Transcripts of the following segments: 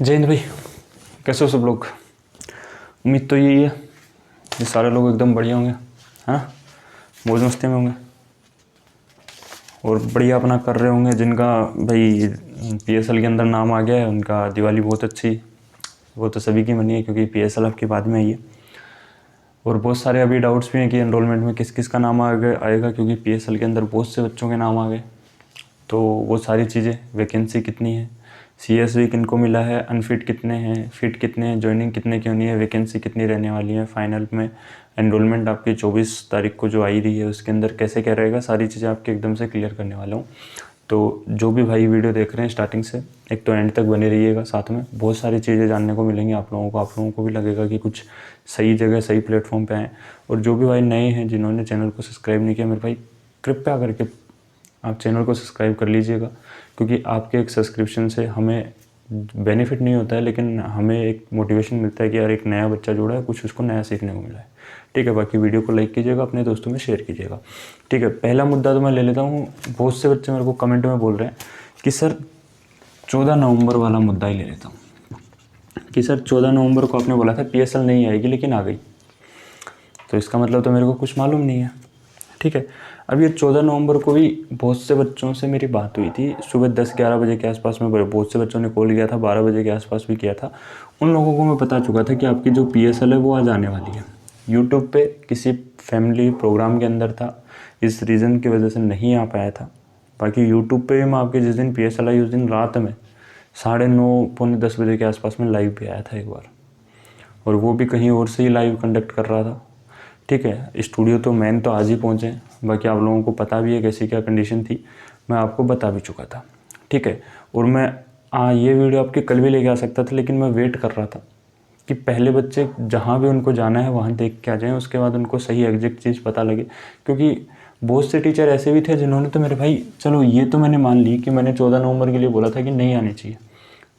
जय हिंद भाई, कैसे हो सब लोग। उम्मीद तो यही है कि सारे लोग एकदम बढ़िया होंगे, है ना, मौज मस्ती में होंगे और बढ़िया अपना कर रहे होंगे। जिनका भाई पीएसएल के अंदर नाम आ गया है उनका दिवाली बहुत अच्छी, वो तो सभी की मनी है क्योंकि पीएसएल आपके बाद में आई है। और बहुत सारे अभी डाउट्स भी हैं कि एनरोलमेंट में किस किस का नाम आएगा क्योंकि पीएसएल के अंदर बहुत से बच्चों के नाम आ गए। तो वो सारी चीज़ें, वैकेंसी कितनी है, सीएसवी किन को मिला है, अनफिट कितने हैं, फिट कितने हैं, ज्वाइनिंग कितने की होनी है, वैकेंसी कितनी रहने वाली है, फाइनल में एनरोलमेंट आपकी 24 तारीख को जो आई रही है उसके अंदर कैसे क्या रहेगा, सारी चीज़ें आपके एकदम से क्लियर करने वाला हूँ। तो जो भी भाई वीडियो देख रहे हैं स्टार्टिंग से एक तो एंड तक बने रहिएगा, साथ में बहुत सारी चीज़ें जानने को मिलेंगी आप लोगों को भी लगेगा कि कुछ सही जगह सही प्लेटफॉर्म पे आए। और जो भी भाई नए हैं जिन्होंने चैनल को सब्सक्राइब नहीं किया मेरे भाई, कृपया करके आप चैनल को सब्सक्राइब कर लीजिएगा क्योंकि आपके एक सब्सक्रिप्शन से हमें बेनिफिट नहीं होता है लेकिन हमें एक मोटिवेशन मिलता है कि यार एक नया बच्चा जुड़ा है, कुछ उसको नया सीखने को मिला है। ठीक है, बाकी वीडियो को लाइक कीजिएगा, अपने दोस्तों में शेयर कीजिएगा। ठीक है, पहला मुद्दा तो मैं ले लेता हूँ। बहुत से बच्चे मेरे को कमेंट में बोल रहे हैं कि सर 14 नवंबर वाला मुद्दा ही ले लेता हूँ कि सर 14 नवंबर को आपने बोला था पीएसएल नहीं आएगी लेकिन आ गई, तो इसका मतलब तो मेरे को कुछ मालूम नहीं है। ठीक है, अब ये 14 नवंबर को भी बहुत से बच्चों से मेरी बात हुई थी सुबह 10-11 बजे के आसपास में। बहुत से बच्चों ने कॉल किया था, 12 बजे के आसपास भी किया था। उन लोगों को मैं बता चुका था कि आपकी जो पीएसएल है वो आज आने वाली है। यूट्यूब पे किसी फैमिली प्रोग्राम के अंदर था, इस रीज़न की वजह से नहीं आ पाया था। बाकी यूट्यूब पे भी मैं आपके जिस दिन पीएसएल आई उस दिन रात में 9:30 पौने 10 बजे के आसपास में लाइव भी आया था एक बार, और वो भी कहीं और से ही लाइव कंडक्ट कर रहा था। ठीक है, स्टूडियो तो मैन तो आज ही पहुँचे, बाकी आप लोगों को पता भी है कैसी क्या कंडीशन थी, मैं आपको बता भी चुका था। ठीक है, और मैं ये वीडियो आपके कल भी लेके आ सकता था लेकिन मैं वेट कर रहा था कि पहले बच्चे जहाँ भी उनको जाना है वहाँ देख के आ जाएँ, उसके बाद उनको सही एग्जैक्ट चीज़ पता लगे। क्योंकि बहुत से टीचर ऐसे भी थे जिन्होंने तो मेरे भाई, चलो ये तो मैंने मान ली कि मैंने 14 नवंबर के लिए बोला था कि नहीं आनी चाहिए।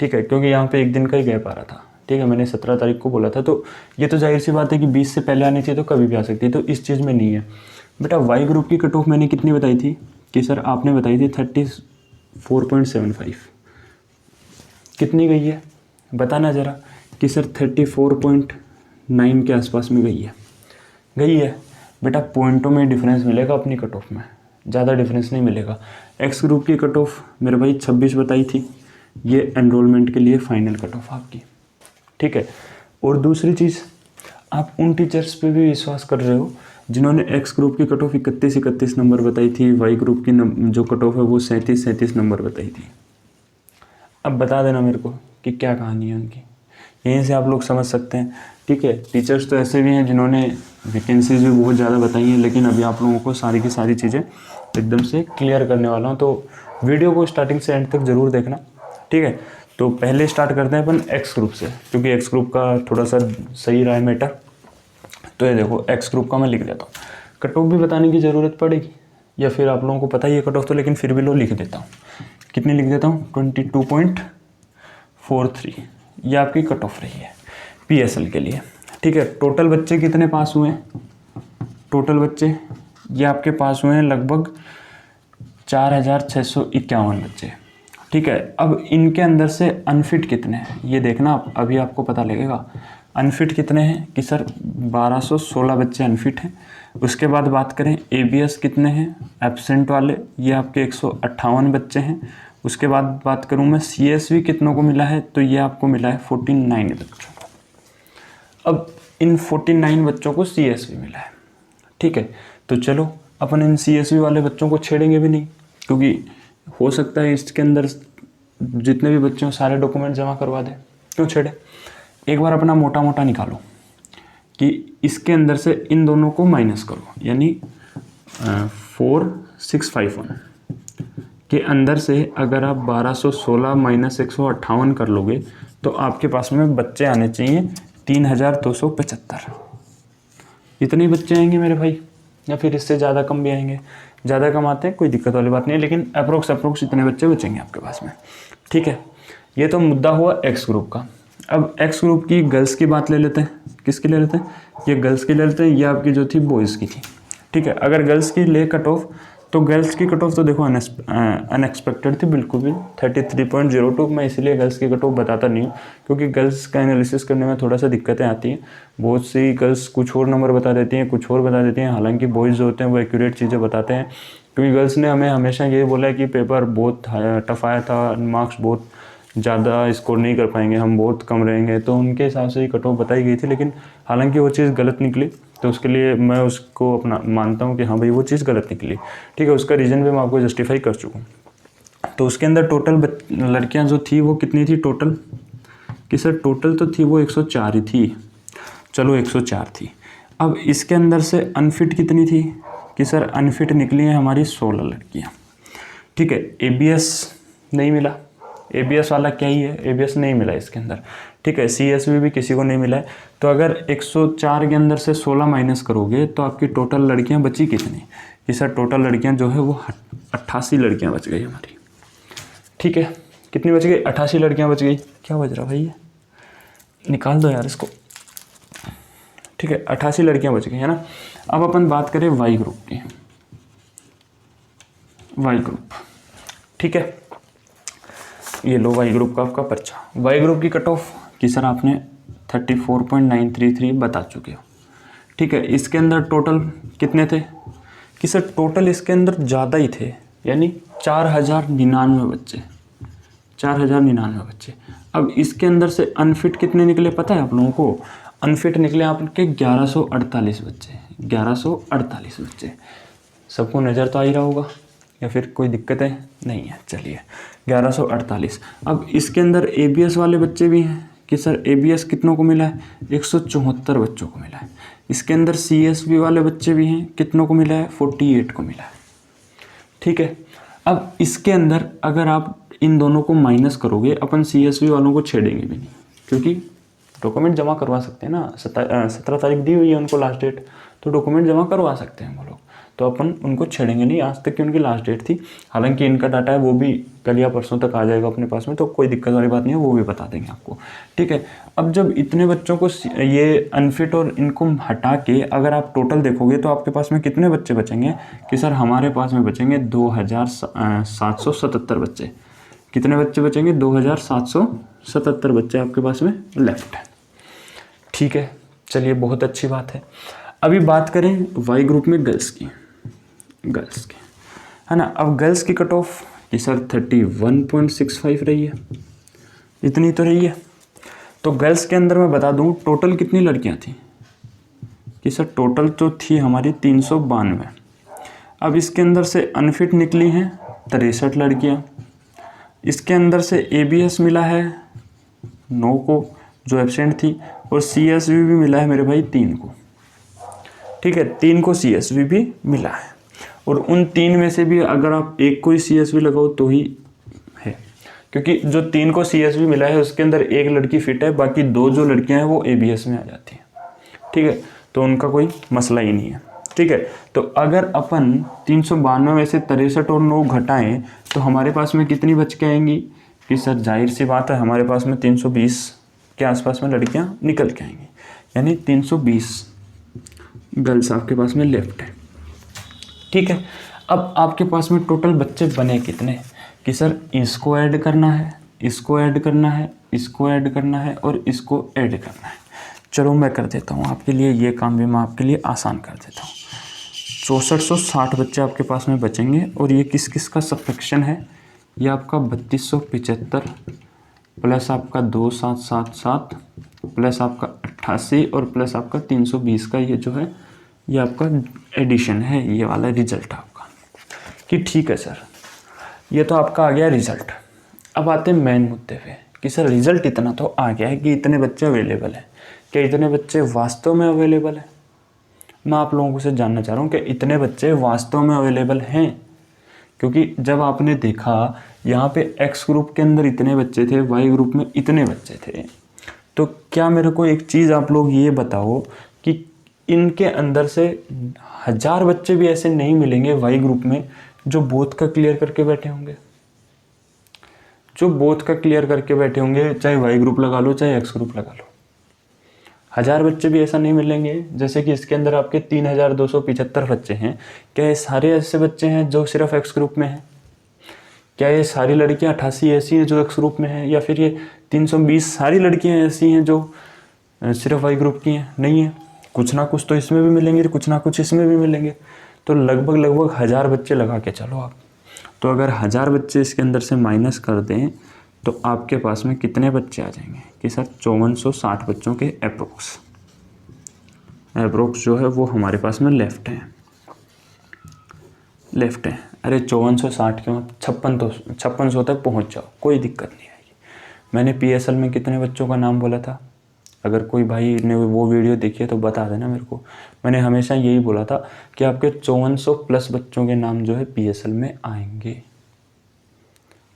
ठीक है, क्योंकि यहाँ पे एक दिन का ही गैप आ रहा था। ठीक है, मैंने 17 तारीख को बोला था, तो ये तो जाहिर सी बात है कि 20 से पहले आनी चाहिए, तो कभी भी आ सकती है, तो इस चीज़ में नहीं है। बेटा वाई ग्रुप की कट ऑफ मैंने कितनी बताई थी कि सर आपने बताई थी 34.75, कितनी गई है बताना ज़रा कि सर 34.9 के आसपास में गई है। बेटा पॉइंटों में डिफरेंस मिलेगा अपनी कट ऑफ में, ज़्यादा डिफरेंस नहीं मिलेगा। एक्स ग्रुप की कट ऑफ मेरे भाई 26 बताई थी, ये एनरोलमेंट के लिए फाइनल कट ऑफ आपकी। ठीक है, और दूसरी चीज़, आप उन टीचर्स पे भी विश्वास कर रहे हो जिन्होंने एक्स ग्रुप की कट ऑफ 31 नंबर बताई थी, वाई ग्रुप की जो कट ऑफ है वो 37 नंबर बताई थी। अब बता देना मेरे को कि क्या कहानी है उनकी, यहीं से आप लोग समझ सकते हैं। ठीक है, टीचर्स तो ऐसे भी हैं जिन्होंने वैकेंसीज भी बहुत ज़्यादा बताई हैं, लेकिन अभी आप लोगों को सारी की सारी चीज़ें एकदम से क्लियर करने वाला हूँ, तो वीडियो को स्टार्टिंग से एंड तक ज़रूर देखना। ठीक है, तो पहले स्टार्ट करते हैं अपन एक्स ग्रुप से, क्योंकि एक्स ग्रुप का थोड़ा सा सही रहा है मैटर। तो ये देखो एक्स ग्रुप का मैं लिख देता हूँ, कट ऑफ भी बताने की ज़रूरत पड़ेगी या फिर आप लोगों को पता ही है कट ऑफ तो, लेकिन फिर भी लो लिख देता हूँ। कितनी लिख देता हूँ, 22.43 ये आपकी कट ऑफ रही है पीएसएल के लिए। ठीक है, टोटल बच्चे कितने पास हुए हैं, टोटल बच्चे ये आपके पास हुए हैं लगभग 4651 बच्चे। ठीक है, अब इनके अंदर से अनफिट कितने हैं ये देखना आप, अभी आपको पता लगेगा। अनफिट कितने हैं कि सर 1216 बच्चे अनफिट हैं। उसके बाद बात करें एबीएस कितने हैं एब्सेंट वाले, ये आपके 158 बच्चे हैं। उसके बाद बात करूं मैं सीएसवी कितनों को मिला है, तो ये आपको मिला है 49 बच्चों को। अब इन 49 बच्चों को सीएसवी मिला है। ठीक है, तो चलो अपन इन सीएसवी वाले बच्चों को छेड़ेंगे भी नहीं, क्योंकि हो सकता है इसके अंदर जितने भी बच्चे हैं सारे डॉक्यूमेंट जमा करवा दें, क्यों छेड़े। एक बार अपना मोटा मोटा निकालो कि इसके अंदर से इन दोनों को माइनस करो, यानी 4651 के अंदर से अगर आप 1216 माइनस 158 कर लोगे तो आपके पास में बच्चे आने चाहिए 3275। इतने बच्चे आएंगे मेरे भाई, या फिर इससे ज़्यादा कम भी आएंगे। ज़्यादा कम आते हैं कोई दिक्कत वाली बात नहीं है, लेकिन अप्रोक्स इतने बच्चे बचेंगे आपके पास में। ठीक है, ये तो मुद्दा हुआ एक्स ग्रुप का। अब एक्स ग्रुप की गर्ल्स की बात ले लेते हैं, किसकी ले लेते हैं, ये गर्ल्स की ले लेते हैं, ये आपकी जो थी बॉयज़ की थी। ठीक है, अगर गर्ल्स की ले कट ऑफ तो गर्ल्स की कट ऑफ तो देखो अनएक्सपेक्टेड थी बिल्कुल भी 33.02। मैं इसलिए गर्ल्स की कट ऑफ बताता नहीं हूँ क्योंकि गर्ल्स का एनालिसिस करने में थोड़ा सा दिक्कतें आती हैं। बहुत सी गर्ल्स कुछ और नंबर बता देती हैं, कुछ और बता देती हैं, हालांकि बॉयज़ जो होते हैं वो एक्यूरेट चीज़ें बताते हैं। क्योंकि गर्ल्स ने हमें हमेशा ये बोला है कि पेपर बहुत टफ आया था, मार्क्स बहुत ज़्यादा स्कोर नहीं कर पाएंगे, हम बहुत कम रहेंगे, तो उनके हिसाब से ही कट ऑफ बताई गई थी। लेकिन हालांकि वो चीज़ गलत निकली, तो उसके लिए मैं उसको अपना मानता हूँ कि हाँ भाई वो चीज़ गलत निकली। ठीक है, उसका रीज़न भी मैं आपको जस्टिफाई कर चुका हूँ। तो उसके अंदर टोटल लड़कियाँ जो थी वो कितनी थी टोटल, कि सर टोटल तो थी वो 104 ही थी। चलो 104 थी। अब इसके अंदर से अनफिट कितनी थी, कि सर अनफिट निकली हैं हमारी 16 लड़कियाँ। ठीक है, ABS नहीं मिला, ABS वाला क्या ही है, ABS नहीं मिला इसके अंदर। ठीक है, CSV भी किसी को नहीं मिला है। तो अगर 104 के अंदर से 16 माइनस करोगे तो आपकी टोटल लड़कियां बची कितनी, कि सर टोटल लड़कियां जो है वो 88 लड़कियां बच गई हमारी। ठीक है, कितनी बच गई, 88 लड़कियां बच गई। क्या बच रहा भाई, ये निकाल दो यार इसको। ठीक है, 88 लड़कियां बच गई है ना। अब अपन बात करें वाई ग्रुप की, वाई ग्रुप। ठीक है, ये लो वाई ग्रुप का आपका पर्चा। वाई ग्रुप की कट ऑफ कि सर आपने 34.933 बता चुके हो। ठीक है, इसके अंदर टोटल कितने थे, कि सर टोटल इसके अंदर ज़्यादा ही थे, यानी 4099 बच्चे, 4099 बच्चे। अब इसके अंदर से अनफिट कितने निकले पता है आप लोगों को, अनफिट निकले आपके 1148 बच्चे, 1148 बच्चे। सबको नज़र तो आ ही रहा होगा, या फिर कोई दिक्कत है, नहीं है, चलिए 1148। अब इसके अंदर ABS वाले बच्चे भी हैं, कि सर ABS कितनों को मिला है, 174 बच्चों को मिला है। इसके अंदर CSV वाले बच्चे भी हैं, कितनों को मिला है, 48 को मिला है। ठीक है, अब इसके अंदर अगर आप इन दोनों को माइनस करोगे, अपन CSV वालों को छेड़ेंगे भी नहीं, क्योंकि डॉक्यूमेंट जमा करवा सकते हैं ना, 17 तारीख दी हुई है उनको लास्ट डेट, तो डॉक्यूमेंट जमा करवा सकते हैं वो लोग, तो अपन उनको छेड़ेंगे नहीं। आज तक की उनकी लास्ट डेट थी, हालांकि इनका डाटा है वो भी कल या परसों तक आ जाएगा अपने पास में, तो कोई दिक्कत वाली बात नहीं है, वो भी बता देंगे आपको। ठीक है, अब जब इतने बच्चों को ये अनफिट और इनको हटा के अगर आप टोटल देखोगे तो आपके पास में कितने बच्चे बचेंगे, कि सर हमारे पास में बचेंगे 2777 बच्चे। कितने बच्चे बचेंगे, 2777 बच्चे आपके पास में लेफ्ट है। ठीक है, चलिए बहुत अच्छी बात है। अभी बात करें वाई ग्रुप में गर्ल्स की, गर्ल्स की है ना। अब गर्ल्स की कट ऑफ कि सर 31.65 रही है, इतनी तो रही है। तो गर्ल्स के अंदर मैं बता दूं टोटल कितनी लड़कियां थी, कि सर टोटल तो थी हमारी 392। अब इसके अंदर से अनफिट निकली हैं 63 लड़कियां। इसके अंदर से ABS मिला है 9 को जो एब्सेंट थी, और CSV भी मिला है मेरे भाई 3 को। ठीक है, 3 को CSV भी मिला है, और उन 3 में से भी अगर आप एक को ही CSV लगाओ तो ही है, क्योंकि जो 3 को CSV मिला है उसके अंदर एक लड़की फिट है, बाकी 2 जो लड़कियां हैं वो ABS में आ जाती हैं। ठीक है, तो उनका कोई मसला ही नहीं है। ठीक है, तो अगर अपन 392 में से 63 और 9 घटाएं तो हमारे पास में कितनी बच के आएंगी, कि सर जाहिर सी बात है हमारे पास में 320 के आसपास में लड़कियां निकल के आएंगी, यानी 320 गर्ल्स आपके पास में लेफ्ट है। ठीक है, अब आपके पास में टोटल बच्चे बने कितने, कि सर इसको ऐड करना है, इसको ऐड करना है, इसको ऐड करना है, और इसको ऐड करना है। चलो मैं कर देता हूँ आपके लिए, ये काम भी मैं आपके लिए आसान कर देता हूँ। 6460 बच्चे आपके पास में बचेंगे, और ये किस किस का सब्ट्रैक्शन है, ये आपका 3275 प्लस आपका 2777 प्लस आपका 88 और प्लस आपका 320 का ये जो है ये आपका एडिशन है, ये वाला रिजल्ट आपका। कि ठीक है सर, ये तो आपका आ गया रिजल्ट। अब आते हैं मेन मुद्दे पे, कि सर रिजल्ट इतना तो आ गया है कि इतने बच्चे अवेलेबल हैं, क्या इतने बच्चे वास्तव में अवेलेबल है। मैं आप लोगों से जानना चाह रहा हूँ कि इतने बच्चे वास्तव में अवेलेबल हैं, क्योंकि जब आपने देखा यहाँ पे X ग्रुप के अंदर इतने बच्चे थे, Y ग्रुप में इतने बच्चे थे, तो क्या मेरे को एक चीज़ आप लोग ये बताओ कि इनके अंदर से 1000 बच्चे भी ऐसे नहीं मिलेंगे Y ग्रुप में जो बोथ का क्लियर करके बैठे होंगे, जो बोथ का क्लियर करके बैठे होंगे, चाहे Y ग्रुप लगा लो चाहे X ग्रुप लगा लो। 1000 बच्चे भी ऐसा नहीं मिलेंगे। जैसे कि इसके अंदर आपके 3275 बच्चे हैं, क्या ये सारे ऐसे बच्चे हैं जो सिर्फ एक्स ग्रुप में हैं? क्या ये सारी लड़कियां 88 ऐसी हैं जो एक्स ग्रुप में हैं, या फिर ये 320 सारी लड़कियां ऐसी हैं जो सिर्फ वाई ग्रुप की हैं? नहीं है, कुछ ना कुछ तो इसमें भी मिलेंगे, कुछ ना कुछ इसमें भी मिलेंगे। तो लगभग 1000 बच्चे लगा के चलो आप। तो अगर 1000 बच्चे इसके अंदर से माइनस कर दें तो आपके पास में कितने बच्चे आ जाएंगे कि सर 5460 बच्चों के अप्रोक्स जो है वो हमारे पास में लेफ्ट है। अरे 5460 क्यों, 5600 तक पहुंच जाओ, कोई दिक्कत नहीं आएगी। मैंने PSL में कितने बच्चों का नाम बोला था? अगर कोई भाई ने वो वीडियो देखी है तो बता देना मेरे को। मैंने हमेशा यही बोला था कि आपके 5400 प्लस बच्चों के नाम जो है PSL में आएंगे।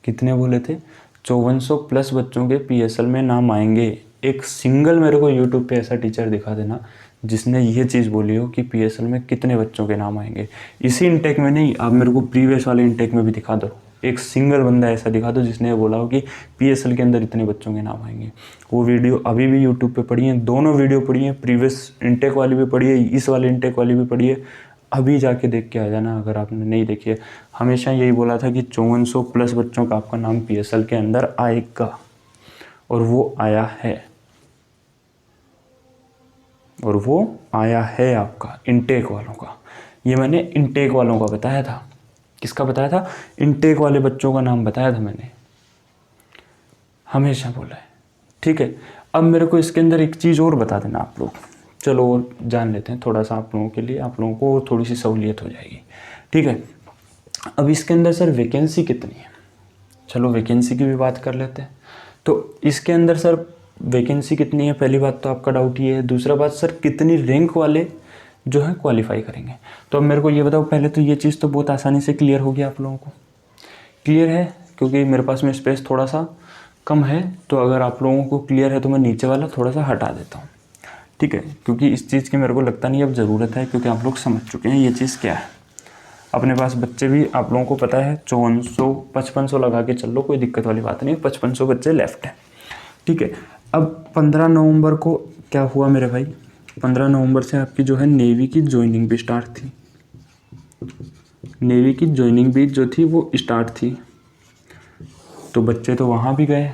कितने बोले थे? 5400 प्लस बच्चों के PSL में नाम आएंगे। एक सिंगल मेरे को YouTube पे ऐसा टीचर दिखा देना जिसने ये चीज़ बोली हो कि PSL में कितने बच्चों के नाम आएंगे। इसी इंटेक में नहीं, आप मेरे को प्रीवियस वाले इंटेक में भी दिखा दो। एक सिंगल बंदा ऐसा दिखा दो जिसने बोला हो कि PSL के अंदर इतने बच्चों के नाम आएंगे। वो वीडियो अभी भी YouTube पे पड़ी है, दोनों वीडियो पड़ी है, प्रीवियस इंटेक वाली भी पड़ी है, इस वाले इंटेक वाली भी पड़ी है। अभी जाके देख के आ जाना अगर आपने नहीं देखी है। हमेशा यही बोला था कि 5400 प्लस बच्चों का आपका नाम PSL के अंदर आएगा, और वो आया है आपका इंटेक वालों का। ये मैंने इंटेक वालों का बताया था। किसका बताया था? इंटेक वाले बच्चों का नाम बताया था मैंने, हमेशा बोला है। ठीक है, अब मेरे को इसके अंदर एक चीज़ और बता देना आप लोग। चलो जान लेते हैं थोड़ा सा, आप लोगों के लिए, आप लोगों को थोड़ी सी सहूलियत हो जाएगी। ठीक है, अब इसके अंदर सर वैकेंसी कितनी है? चलो वैकेंसी की भी बात कर लेते हैं। तो इसके अंदर सर वैकेंसी कितनी है, पहली बात तो आपका डाउट ये है। दूसरा बात सर कितनी रैंक वाले जो है क्वालिफाई करेंगे? तो अब मेरे को ये बताओ, पहले तो ये चीज़ तो बहुत आसानी से क्लियर हो गया आप लोगों को। क्लियर है, क्योंकि मेरे पास में स्पेस थोड़ा सा कम है, तो अगर आप लोगों को क्लियर है तो मैं नीचे वाला थोड़ा सा हटा देता हूँ। ठीक है, क्योंकि इस चीज़ की मेरे को लगता नहीं अब ज़रूरत है, क्योंकि आप लोग समझ चुके हैं ये चीज़ क्या है। अपने पास बच्चे भी आप लोगों को पता है 5400 5500 लगा के चल लो, कोई दिक्कत वाली बात नहीं, 5500 बच्चे लेफ्ट हैं। ठीक है, अब 15 नवंबर को क्या हुआ मेरे भाई? 15 नवंबर से आपकी जो है नेवी की ज्वाइनिंग भी स्टार्ट थी। नेवी की ज्वाइनिंग भी जो थी वो स्टार्ट थी, तो बच्चे तो वहाँ भी गए।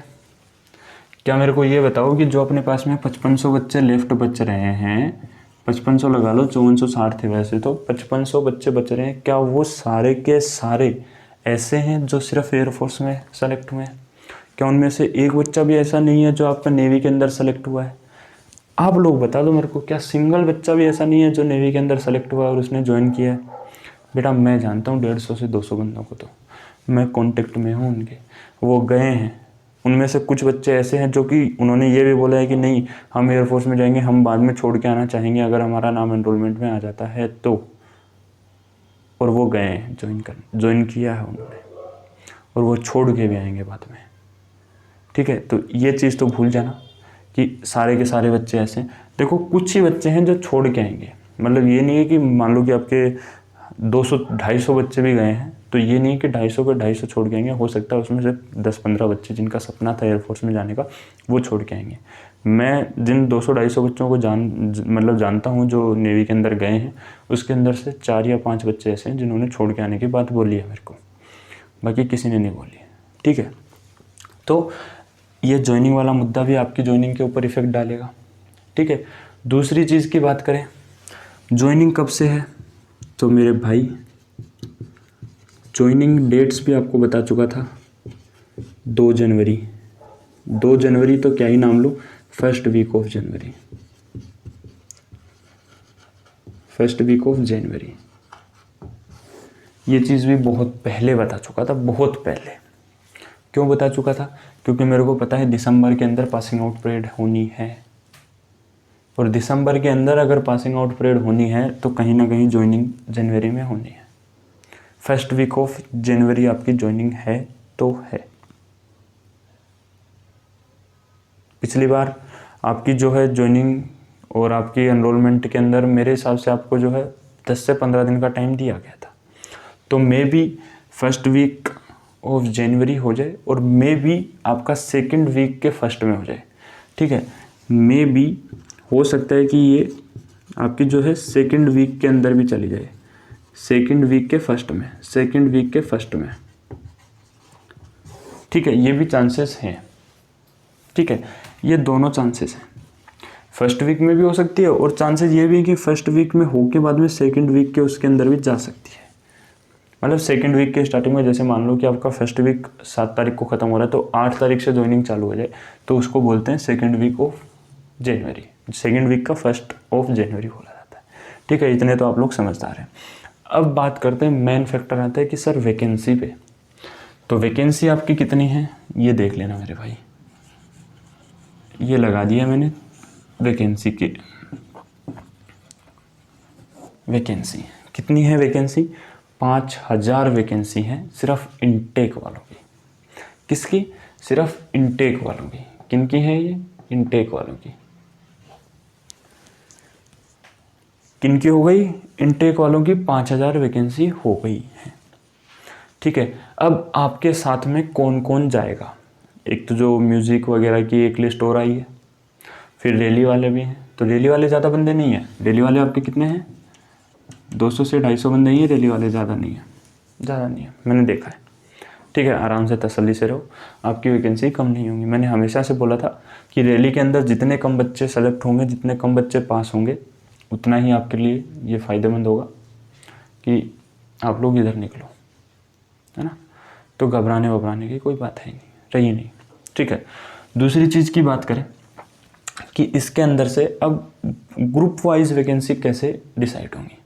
क्या मेरे को ये बताओ कि जो अपने पास में 5500 बच्चे लेफ्ट बच रहे हैं, 5500 लगा लो, 5460 थे वैसे तो, 5500 बच्चे बच रहे हैं, क्या वो सारे के सारे ऐसे हैं जो सिर्फ एयरफोर्स में सेलेक्ट हुए हैं? क्या उनमें से एक बच्चा भी ऐसा नहीं है जो आपका नेवी के अंदर सेलेक्ट हुआ है? आप लोग बता दो मेरे को, क्या सिंगल बच्चा भी ऐसा नहीं है जो नेवी के अंदर सेलेक्ट हुआ और उसने ज्वाइन किया है? बेटा मैं जानता हूँ 150 से 200 बंदों को, तो मैं कॉन्टेक्ट में हूँ उनके, वो गए हैं। उनमें से कुछ बच्चे ऐसे हैं जो कि उन्होंने ये भी बोला है कि नहीं हम एयरफोर्स में जाएंगे, हम बाद में छोड़ के आना चाहेंगे अगर हमारा नाम एनरोलमेंट में आ जाता है तो, और वो गए हैं ज्वाइन किया है उन्होंने, और वो छोड़ के भी आएंगे बाद में। ठीक है, तो ये चीज़ तो भूल जाना कि सारे के सारे बच्चे ऐसे हैं। देखो कुछ ही बच्चे हैं जो छोड़ के आएंगे, मतलब ये नहीं है कि मान लो कि आपके 200-250 बच्चे भी गए हैं तो ये नहीं कि 250 के 250 छोड़ के आएंगे। हो सकता है उसमें से 10-15 बच्चे जिनका सपना था एयरफोर्स में जाने का वो छोड़ के आएंगे। मैं जिन 200-250 बच्चों को जानता हूँ जो नेवी के अंदर गए हैं, उसके अंदर से 4 या 5 बच्चे ऐसे हैं जिन्होंने छोड़ के आने की बात बोली है मेरे को, बाकी किसी ने नहीं बोली है। ठीक है, तो ये ज्वाइनिंग वाला मुद्दा भी आपकी ज्वाइनिंग के ऊपर इफेक्ट डालेगा। ठीक है, दूसरी चीज़ की बात करें, ज्वाइनिंग कब से है? तो मेरे भाई ज्वाइनिंग डेट्स भी आपको बता चुका था, 2 जनवरी। 2 जनवरी तो क्या ही नाम लो, फर्स्ट वीक ऑफ जनवरी, फर्स्ट वीक ऑफ जनवरी। ये चीज़ भी बहुत पहले बता चुका था, बहुत पहले। क्यों बता चुका था? क्योंकि मेरे को पता है दिसंबर के अंदर पासिंग आउट परेड होनी है, और दिसंबर के अंदर अगर पासिंग आउट परेड होनी है तो कहीं ना कहीं ज्वाइनिंग जनवरी में होनी है। फर्स्ट वीक ऑफ जनवरी आपकी ज्वाइनिंग है तो है। पिछली बार आपकी जो है ज्वाइनिंग और आपकी एनरोलमेंट के अंदर मेरे हिसाब से आपको जो है 10 से 15 दिन का टाइम दिया गया था, तो maybe first week of January हो जाए और मे बी आपका सेकंड वीक के फर्स्ट में हो जाए। ठीक है, मे बी हो सकता है कि ये आपकी जो है सेकंड वीक के अंदर भी चली जाए, सेकंड वीक के फर्स्ट में, ठीक है, ये भी चांसेस हैं, ठीक है, ये दोनों चांसेस हैं, फर्स्ट वीक में भी हो सकती है और चांसेस ये भी है कि फर्स्ट वीक में हो के बाद में सेकंड वीक के उसके अंदर भी जा सकती है। मतलब सेकंड वीक के स्टार्टिंग में, जैसे मान लो कि आपका फर्स्ट वीक 7 तारीख को ख़त्म हो रहा है, तो 8 तारीख से ज्वाइनिंग चालू हो जाए, तो उसको बोलते हैं second week of January, second week का फर्स्ट ऑफ जनवरी बोला जाता है, ठीक है। इतने तो आप लोग समझदार हैं। अब बात करते हैं, मेन फैक्टर आता है कि सर वैकेंसी पे, तो वैकेंसी आपकी कितनी है ये देख लेना मेरे भाई, ये लगा दिया मैंने वैकेंसी की, वैकेंसी कितनी है, वैकेंसी 5000 वैकेंसी है सिर्फ इनटेक वालों की। किसकी? सिर्फ इनटेक वालों की। किनकी है ये? इनटेक वालों की। किनकी हो गई? इनटेक वालों की 5000 वैकेंसी हो गई है, ठीक है। अब आपके साथ में कौन कौन जाएगा? एक तो जो म्यूज़िक वगैरह की एक लिस्ट और आई है, फिर रैली वाले भी हैं, तो रैली वाले ज़्यादा बंदे नहीं हैं। रैली वाले आपके कितने हैं? 200 से 250 बंदे ही हैं रैली वाले, ज़्यादा नहीं है, मैंने देखा है, ठीक है। आराम से तसल्ली से रहो, आपकी वैकेंसी कम नहीं होंगी। मैंने हमेशा से बोला था कि रैली के अंदर जितने कम बच्चे सेलेक्ट होंगे, जितने कम बच्चे पास होंगे, उतना ही आपके लिए ये फ़ायदेमंद होगा कि आप लोग इधर निकलो, है ना। तो घबराने की कोई बात है नहीं, रही नहीं, ठीक है। दूसरी चीज़ की बात करें कि इसके अंदर से अब ग्रुप वाइज वैकेंसी कैसे डिसाइड होंगी,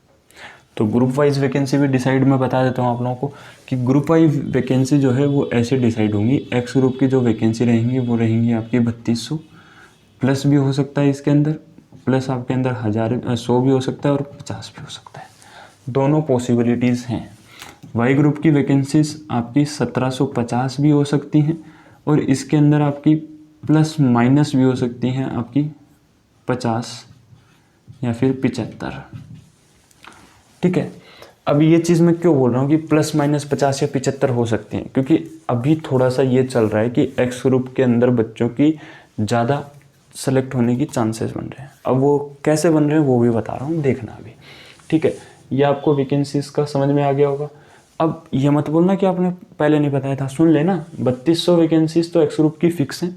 तो ग्रुप वाइज वैकेंसी भी डिसाइड मैं बता देता हूँ आप लोगों को कि ग्रुप वाइज वैकेंसी जो है वो ऐसे डिसाइड होंगी। एक्स ग्रुप की जो वैकेंसी रहेंगी वो रहेंगी आपकी 3200, प्लस भी हो सकता है इसके अंदर, प्लस आपके अंदर 100 भी हो सकता है और 50 भी हो सकता है, दोनों पॉसिबिलिटीज़ हैं। वाई ग्रुप की वैकेंसीज आपकी 1750 भी हो सकती हैं और इसके अंदर आपकी प्लस माइनस भी हो सकती हैं आपकी 50 या फिर 75, ठीक है। अब ये चीज़ मैं क्यों बोल रहा हूँ कि प्लस माइनस 50 या 75 हो सकती हैं, क्योंकि अभी थोड़ा सा ये चल रहा है कि एक्स ग्रुप के अंदर बच्चों की ज़्यादा सेलेक्ट होने की चांसेस बन रहे हैं। अब वो कैसे बन रहे हैं वो भी बता रहा हूँ, देखना अभी, ठीक है। ये आपको वैकेंसीज का समझ में आ गया होगा। अब ये मत बोलना कि आपने पहले नहीं बताया था, सुन लेना, 3200 वैकेंसीज तो एक्स ग्रुप की फिक्स हैं,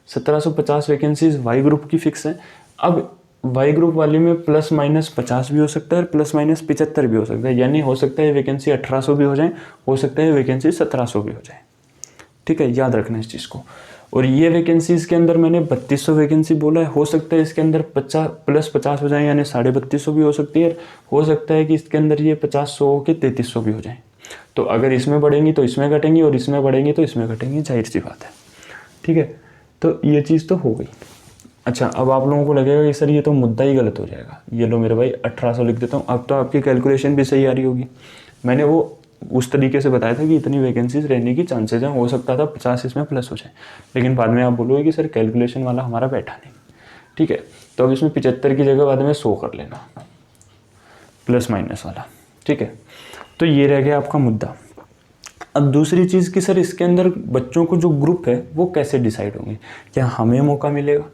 1750 वैकेंसीज वाई ग्रुप की फिक्स हैं। अब वाई ग्रुप वाले में प्लस माइनस 50 भी हो सकता है और प्लस माइनस 75 भी हो सकता है, यानी हो सकता है वैकेंसी 1800 भी हो जाए, हो सकता है वैकेंसी 1700 भी हो जाए, ठीक है। याद रखना इस चीज़ को। और ये वैकेंसीज के अंदर मैंने 3200 वैकेंसी बोला है, हो सकता है इसके अंदर 50 हो जाए, यानी 3250 भी हो सकती है, हो सकता है कि इसके अंदर ये 50 हो के 3300 भी हो जाए। तो अगर इसमें बढ़ेंगी तो इसमें घटेंगी और इसमें बढ़ेंगी तो इसमें घटेंगी, जाहिर सी बात है, ठीक है। तो ये चीज़ तो हो गई। अच्छा, अब आप लोगों को लगेगा कि सर ये तो मुद्दा ही गलत हो जाएगा, ये लो मेरे भाई 1800 लिख देता हूँ। अब तो आपकी कैलकुलेशन भी सही आ रही होगी, मैंने वो उस तरीके से बताया था कि इतनी वैकेंसीज रहने की चांसेस हैं, हो सकता था 50 इसमें प्लस हो जाए, लेकिन बाद में आप बोलोगे कि सर कैलकुलेशन वाला हमारा बैठा नहीं, ठीक है। तो अब इसमें 75 की जगह बाद में 100 कर लेना, प्लस माइनस वाला, ठीक है। तो ये रह गया आपका मुद्दा। अब दूसरी चीज़ कि सर इसके अंदर बच्चों को जो ग्रुप है वो कैसे डिसाइड होंगे, क्या हमें मौका मिलेगा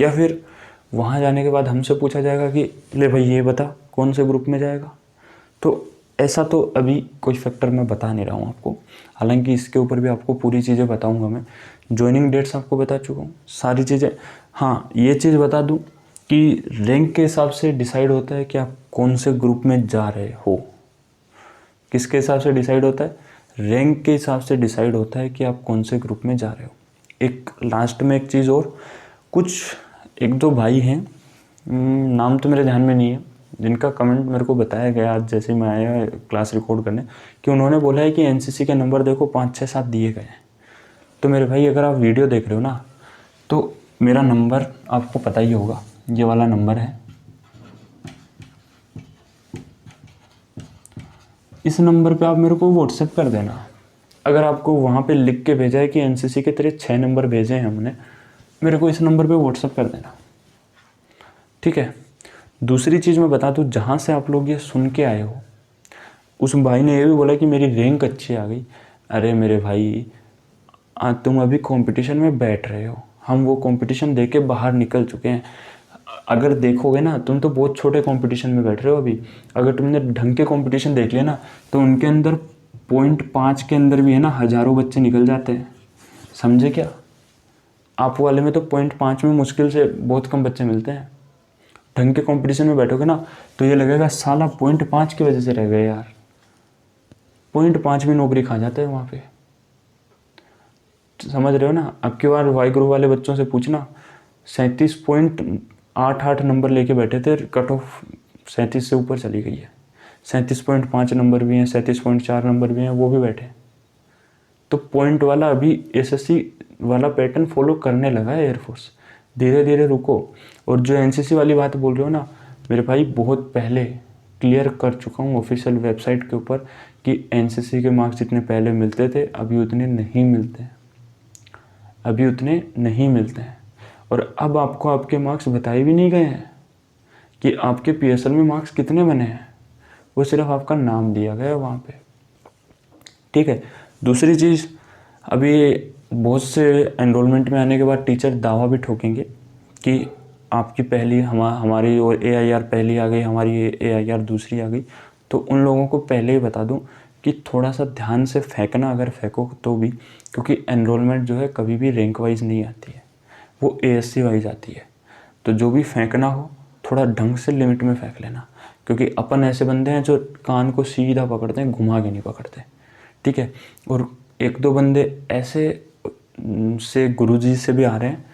या फिर वहाँ जाने के बाद हमसे पूछा जाएगा कि ले भाई ये बता कौन से ग्रुप में जाएगा। तो ऐसा तो अभी कोई फैक्टर मैं बता नहीं रहा हूँ आपको, हालांकि इसके ऊपर भी आपको पूरी चीज़ें बताऊँगा मैं। जॉइनिंग डेट्स आपको बता चुका हूँ, सारी चीज़ें। हाँ, ये चीज़ बता दूँ कि रैंक के हिसाब से डिसाइड होता है कि आप कौन से ग्रुप में जा रहे हो। किसके हिसाब से डिसाइड होता है? रैंक के हिसाब से डिसाइड होता है कि आप कौन से ग्रुप में जा रहे हो। एक लास्ट में एक चीज़ और, कुछ एक दो भाई हैं, नाम तो मेरे ध्यान में नहीं है, जिनका कमेंट मेरे को बताया गया आज जैसे ही मैं आया क्लास रिकॉर्ड करने, कि उन्होंने बोला है कि एनसीसी के नंबर देखो 5 6 7 दिए गए हैं। तो मेरे भाई अगर आप वीडियो देख रहे हो ना, तो मेरा नंबर आपको पता ही होगा, ये वाला नंबर है, इस नंबर पे आप मेरे को व्हाट्सएप कर देना। अगर आपको वहाँ पे लिख के भेजा है कि एनसीसी के तेरे 6 नंबर भेजे हैं हमने, मेरे को इस नंबर पे व्हाट्सएप कर देना, ठीक है। दूसरी चीज़ मैं बता दूँ, जहाँ से आप लोग ये सुन के आए हो, उस भाई ने ये भी बोला कि मेरी रैंक अच्छी आ गई। अरे मेरे भाई, तुम अभी कंपटीशन में बैठ रहे हो, हम वो कंपटीशन दे के बाहर निकल चुके हैं। अगर देखोगे ना, तुम तो बहुत छोटे कंपटीशन में बैठ रहे हो अभी, अगर तुमने ढंग के कंपटीशन देख लिया ना तो उनके अंदर 0.5 के अंदर भी है ना हज़ारों बच्चे निकल जाते हैं, समझे क्या। आप वाले में तो 0.5 में मुश्किल से बहुत कम बच्चे मिलते हैं। ढंग के कंपटीशन में बैठोगे ना तो ये लगेगा साला 0.5 की वजह से रह गए यार, 0.5 भी नौकरी खा जाते हैं वहाँ पे, समझ रहे हो ना। अब की बार वाई ग्रुप वाले बच्चों से पूछना, 37.88 नंबर लेके बैठे थे, कट ऑफ 37 से ऊपर चली गई है, 37.5 नंबर भी हैं, 37.4 नंबर भी हैं, वो भी बैठे। तो पॉइंट वाला अभी एसएससी वाला पैटर्न फॉलो करने लगा है एयरफोर्स, धीरे धीरे रुको। और जो एनसीसी वाली बात बोल रहे हो ना मेरे भाई, बहुत पहले क्लियर कर चुका हूँ ऑफिशियल वेबसाइट के ऊपर कि एनसीसी के मार्क्स जितने पहले मिलते थे अभी उतने नहीं मिलते हैं, अभी उतने नहीं मिलते हैं। और अब आपको आपके मार्क्स बताए भी नहीं गए हैं कि आपके पीएसएल में मार्क्स कितने बने हैं, वो सिर्फ आपका नाम दिया गया है वहाँ पे, ठीक है। दूसरी चीज़, अभी बहुत से एनरोलमेंट में आने के बाद टीचर दावा भी ठोकेंगे कि आपकी पहली हमारी और एआईआर पहली आ गई, हमारी एआईआर दूसरी आ गई। तो उन लोगों को पहले ही बता दूं कि थोड़ा सा ध्यान से फेंकना, अगर फेंको तो भी, क्योंकि एनरोलमेंट जो है कभी भी रैंक वाइज नहीं आती है, वो एएससी वाइज आती है। तो जो भी फेंकना हो थोड़ा ढंग से लिमिट में फेंक लेना, क्योंकि अपन ऐसे बंदे हैं जो कान को सीधा पकड़ते हैं, घुमा के नहीं पकड़ते, ठीक है। और एक दो बंदे ऐसे से गुरुजी से भी आ रहे हैं,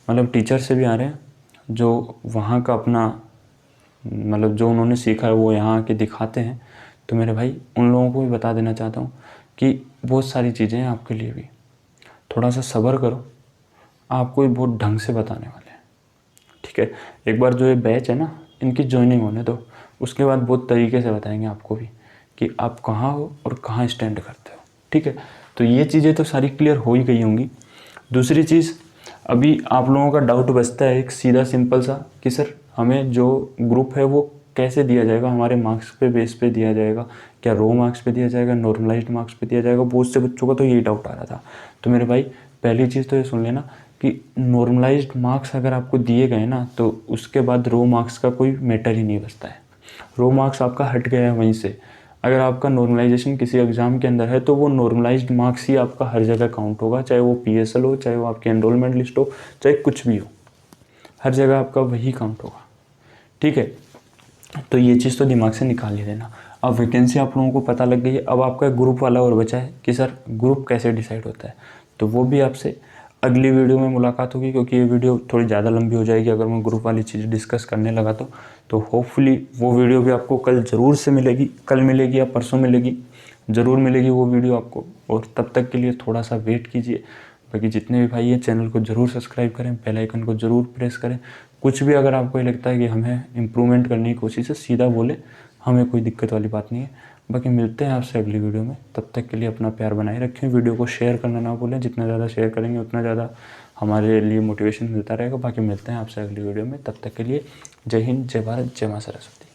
मतलब टीचर से भी आ रहे हैं, जो वहाँ का अपना मतलब जो उन्होंने सीखा है वो यहाँ आके दिखाते हैं। तो मेरे भाई उन लोगों को भी बता देना चाहता हूँ कि बहुत सारी चीज़ें हैं आपके लिए भी, थोड़ा सा सब्र करो, आपको भी बहुत ढंग से बताने वाले हैं, ठीक है। एक बार जो ये बैच है ना इनकी ज्वाइनिंग होने दो, उसके बाद बहुत तरीके से बताएंगे आपको भी कि आप कहाँ हो और कहाँ स्टैंड करते हो, ठीक है। तो ये चीज़ें तो सारी क्लियर हो ही गई होंगी। दूसरी चीज़, अभी आप लोगों का डाउट बचता है एक सीधा सिंपल सा कि सर हमें जो ग्रुप है वो कैसे दिया जाएगा, हमारे मार्क्स पे बेस पे दिया जाएगा, क्या रो मार्क्स पे दिया जाएगा, नॉर्मलाइज्ड मार्क्स पे दिया जाएगा। बहुत से बच्चों का तो यही डाउट आ रहा था। तो मेरे भाई पहली चीज़ तो ये सुन लेना कि नॉर्मलाइज्ड मार्क्स अगर आपको दिए गए ना तो उसके बाद रो मार्क्स का कोई मैटर ही नहीं बचता है, रो मार्क्स आपका हट गया है वहीं से। अगर आपका नॉर्मलाइजेशन किसी एग्ज़ाम के अंदर है तो वो नॉर्मलाइज्ड मार्क्स ही आपका हर जगह काउंट होगा, चाहे वो पीएसएल हो, चाहे वो आपकी एनरोलमेंट लिस्ट हो, चाहे कुछ भी हो, हर जगह आपका वही काउंट होगा, ठीक है। तो ये चीज़ तो दिमाग से निकाल ही देना। अब वैकेंसी आप लोगों को पता लग गई है, अब आपका ग्रुप वाला और बचा है कि सर ग्रुप कैसे डिसाइड होता है। तो वो भी आपसे अगली वीडियो में मुलाकात होगी, क्योंकि ये वीडियो थोड़ी ज़्यादा लंबी हो जाएगी अगर मैं ग्रुप वाली चीज़ डिस्कस करने लगा तो होपफुली वो वीडियो भी आपको कल ज़रूर से मिलेगी, कल मिलेगी या परसों मिलेगी, ज़रूर मिलेगी वो वीडियो आपको। और तब तक के लिए थोड़ा सा वेट कीजिए। बाकी जितने भी भाई हैं चैनल को ज़रूर सब्सक्राइब करें, बेल आइकन को ज़रूर प्रेस करें। कुछ भी अगर आपको ये लगता है कि हमें इम्प्रूवमेंट करने की कोशिश है, सीधा बोले, हमें कोई दिक्कत वाली बात नहीं है। बाकी मिलते हैं आपसे अगली वीडियो में, तब तक के लिए अपना प्यार बनाए रखें। वीडियो को शेयर करना ना भूलें, जितना ज़्यादा शेयर करेंगे उतना ज़्यादा हमारे लिए मोटिवेशन मिलता रहेगा। बाकी मिलते हैं आपसे अगली वीडियो में, तब तक के लिए जय हिंद, जय भारत, जय मां सरस्वती।